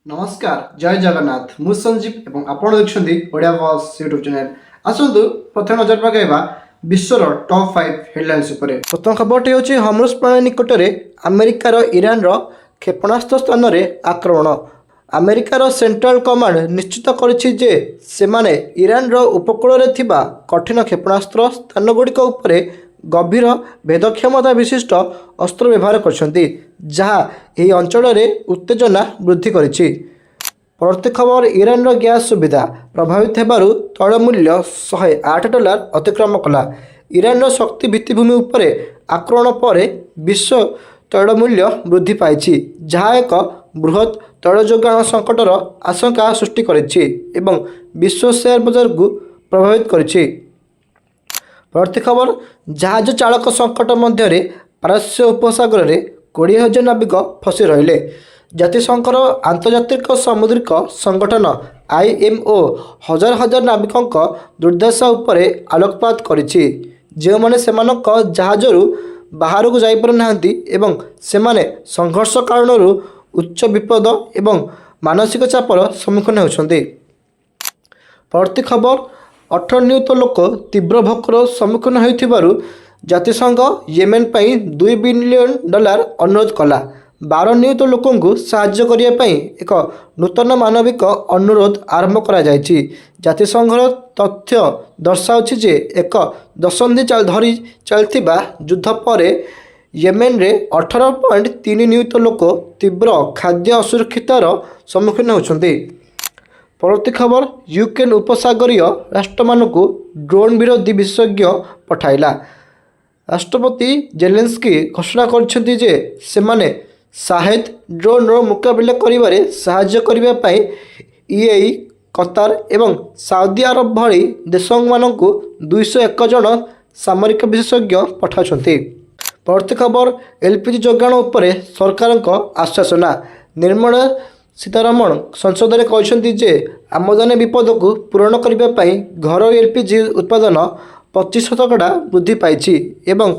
नमस्कार जय जगन्नाथ मु संजीव एवं आपण देखुछन्ती ओडिया बॉस यूट्यूब चैनल। आसंतु प्रथम नजर पकाइबा विश्वर टॉप 5 हेडलाइंस उपरे। प्रथम खबरटी होछि हॉर्मुज प्रणाली निकटरे अमेरिकार ईरान रो क्षेपणास्त्र स्थान रे आक्रमण। अमेरिकार सेंट्रल कमांड निश्चित करिछि जे सेमाने ईरान रो उपकूल रे थिबा कठिन क्षेपणास्त्र स्थान गुड़िक उपरे गभीर भेदक्षमता विशिष्ट अस्त्र व्यवहार करछन्ती, जहाँ यह अंचल में उत्तेजना वृद्धि करिछि। परवर्ती खबर ईरान गैस सुविधा प्रभावित होबारु तैल मूल्य $108 अतिक्रम कला। ईरान शक्ति भित्तिभूमि उपरे आक्रमण पर विश्व तैल मूल्य वृद्धि पाइछि, जहाँ एक बृहत तैल जोगाण संकटर आशंका सृष्टि करिछि एवं विश्व शेयर बाजार को प्रभावित करिछि। परवर्ती खबर जहाज चालक संकट मध्य पारस्य उपसागर में 20,000 नाविक फसी रहिले। जातिसंघर आंतर्जातिक सामुद्रिक संगठन IMO हजार हजार नाविकों दुर्दशा उपरे आलोकपात करिछि, जो माने सेमानक जहाजरू बाहर को जाई पारु नाहंती एवं सेमाने संघर्ष कारणरू उच्च विपद एवं मानसिक चापर सम्मुखीन होछन्ती। परवर्ती खबर 18 नियुत लोक तीव्र भोकर सम्मुखीन होइथिबारु जातिसंघ येमेन पाई $2 बिलियन अनुरोध कला। 12 नियुत लोकंकु साहाय्य करिया पाई एक नूतन मानविक अनुरोध आरंभ करा जायछि। जातिसंघर तथ्य दर्शाउछि जे एक दशंधि धरी चलथिबा युद्ध पर येमेन रे 18.3 नियुत लोक तीव्र खाद्य असुरक्षितार सम्मुखीन होछन्ती। परवर्ती खबर यूक्रेन उपसागरीय राष्ट्रमानकु ड्रोन विरोधी विशेषज्ञ पठाइला। राष्ट्रपति जेलेंस्की घोषणा करछन्ती जे सेमाने शाहेद ड्रोन रो मुकाबिला करिबारे सहाय्य करिबा पाई यूएई, कतार एवं सऊदी अरब भली देशमानकु 201 जन सामरिक विशेषज्ञ पठाउछन्ती। परवर्ती खबर एलपीजी जोगाण उपरे सरकारक आश्वासना। निर्मला सीतारमण संसद में कहते जे आमदानी विपद को पूरण करने घर एलपीजी उत्पादन 25% वृद्धि पाई एवं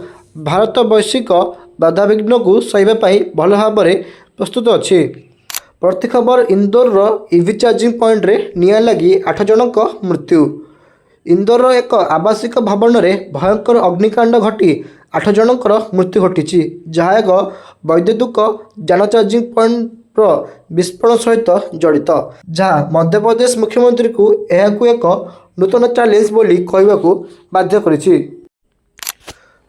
भारत वैश्विक बाधाविघ्न को सहायपाई भल भाव में प्रस्तुत अच्छी। प्रति खबर इंदौर ईवी चार्जिंग पॉइंट रे निया लगी 8 जनक मृत्यु। इंदौर एक आवासिक भवन में भयंकर अग्निकांड घटी 8 जनकर मृत्यु घटी, जहाँ एक वैद्युतिक जान चार्जिंग पॉइंट विस्फोरण सहित जड़ित, जहाँ मध्यप्रदेश मुख्यमंत्री को यह एक नूतन चैलेंज बोली कहवाकू बाध्य करिछि।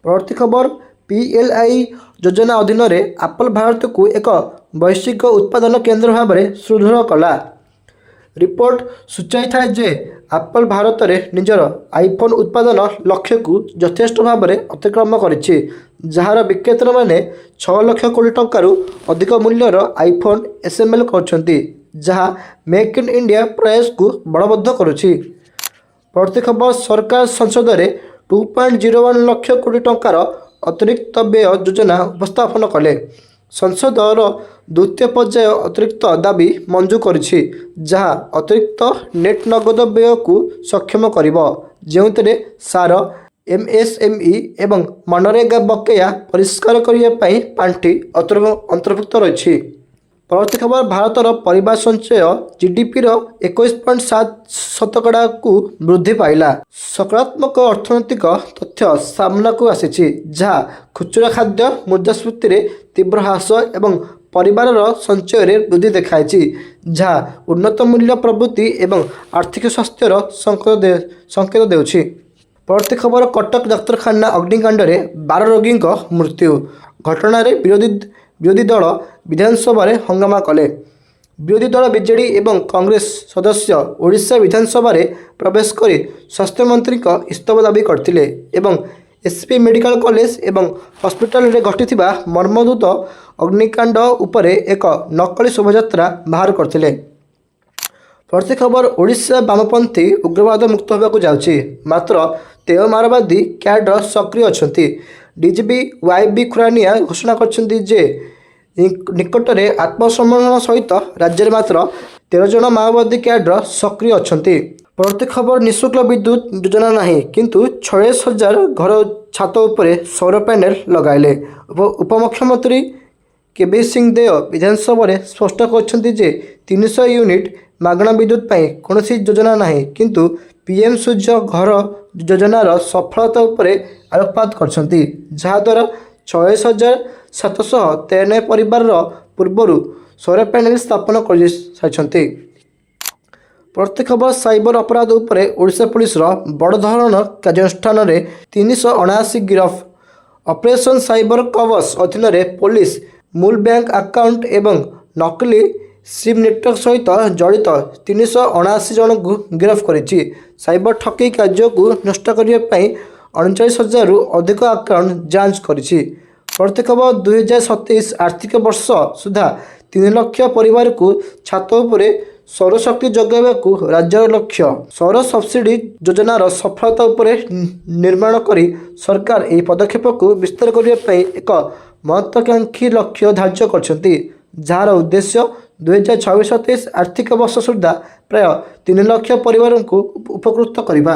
परवर्ती खबर PLI योजना अधीन रे एप्पल भारत को एक वैश्विक उत्पादन केंद्र भाव में सुदृढ़ कला। रिपोर्ट सूचाई था जे एप्पल भारत में निजर आईफोन उत्पादन लक्ष्य को यथेष्ट भाव में अतिक्रम करिछि, जार विक्रेता माने 6 लाख कोटी टंकारु अधिक मूल्यर आईफोन एसेम्बल करछन्ती, जहाँ मेक इन इंडिया प्रयास को बलबद्ध करुछि। प्रति खबर सरकार संसद में 2.01 लाख कोटी टंकार अतिरिक्त व्यय योजना उपस्थापन कले। संसदर द्वितीय पर्याय अतिरिक्त दाबी मंजूर करिछि, जहाँ अतिरिक्त नेट नगद व्यय को सक्षम करिब, जेउतरे सार MSME एवं मनरेगा बकेया परिष्कार करने पांठी अंतर्भुक्त रही। परवर्ती खबर भारतर परिवार संचय GDP 21.7% को वृद्धि पाइला। सकारात्मक अर्थनैतिक तथ्य सामना को आसी, जहाँ खुचरा खाद्य मुद्रास्फीति रे तीव्र ह्रास एवं परिवार संचय रे वृद्धि देखाई, जहाँ उन्नत मूल्य प्रवृत्ति एवं आर्थिक स्वास्थ्यर संकेत देउछि। परवर्ती खबर कटक डाक्तरखाना अग्निकांड में 12 रोगी मृत्यु घटना विरोधी दल विधानसभा हंगामा कले। विरोधी दल बीजेडी एवं कांग्रेस सदस्य ओडिशा विधानसभा प्रवेश कर स्वास्थ्य मंत्री इस्तीफा दाबी करथिले एवं एसपी मेडिकल कॉलेज एवं हॉस्पिटल रे घटिथिबा मर्मदूत अग्निकांड उपरे एक नकली शोभायात्रा बाहर करथिले। प्रति खबर ओडिशा वामपंथी उग्रवाद मुक्त होगा जाउछि, मात्र तेय माओवादी कैडर सक्रिय अछंती। डीजीपी YB खुरानिया घोषणा करछन्ती जे निकट में आत्मसम्मान सहित राज्य में मात्र 13 जन माओवादी कैडर सक्रिय अछंती। प्रति खबर निःशुल्क विद्युत योजना नहीं, किंतु 46,000 घर छात उपरे सौर पैनल लगाइले। उपमुख्यमंत्री केबी सिंहदेव विधानसभा स्पष्ट करछन्ति जे 300 यूनिट मागणा विद्युत पाई कौनसी योजना नाही किंतु पीएम सूर्य घर योजनार सफलता उपरे आलोकपात करछन्ति जहाद्वारा 26,793 परिवार पूर्वर सौर पैनल स्थापन कर सारिछन्ति। प्रत्येक खबर साइबर अपराध उपरे ओडिशा पुलिस बड़ धरण कार्यानुष्ठान 379 गिरफ। ऑपरेशन साइबर कवच अधीन पुलिस मूल बैंक अकाउंट एवं नकली सिम नेटवर्क सहित जड़ित 379 जन को गिरफ्त करिछि। साइबर ठकई कार्य को नष्ट करने 39,000 रु अधिक अकाउंट जांच करिछि। प्रत्येक 2027 आर्थिक वर्ष सुधा 3 लाख परिवार को छात उपरे सौरशक्ति जगाइबा को राज्यर लक्ष्य। सौर सब्सिडी योजनार सफलता उपरे निर्माण करी सरकार यह पदक्षेप को विस्तार करने एक महत्वाकांक्षी लक्ष्य धार्य करछन्ति जार उद्देश्य 2026-27 आर्थिक वर्ष सुधा प्राय 3 लाख परिवार को उपकृत करवा।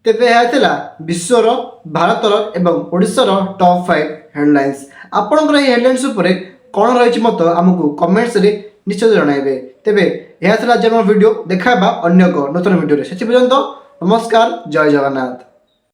तेबे यह थिला विश्वर भारतर एवं ओडिशार टॉप 5 हेडलाइंस। आपनकर ये हेडलाइंस उपरे कोन रहिछि मत हमकु कमेंट्स रे निश्चय जणाइबे। तेबे यह थिला जे वीडियो देखाबा अन्य को नतन वीडियो रे सेति पर्यंत नमस्कार, जय जगन्नाथ।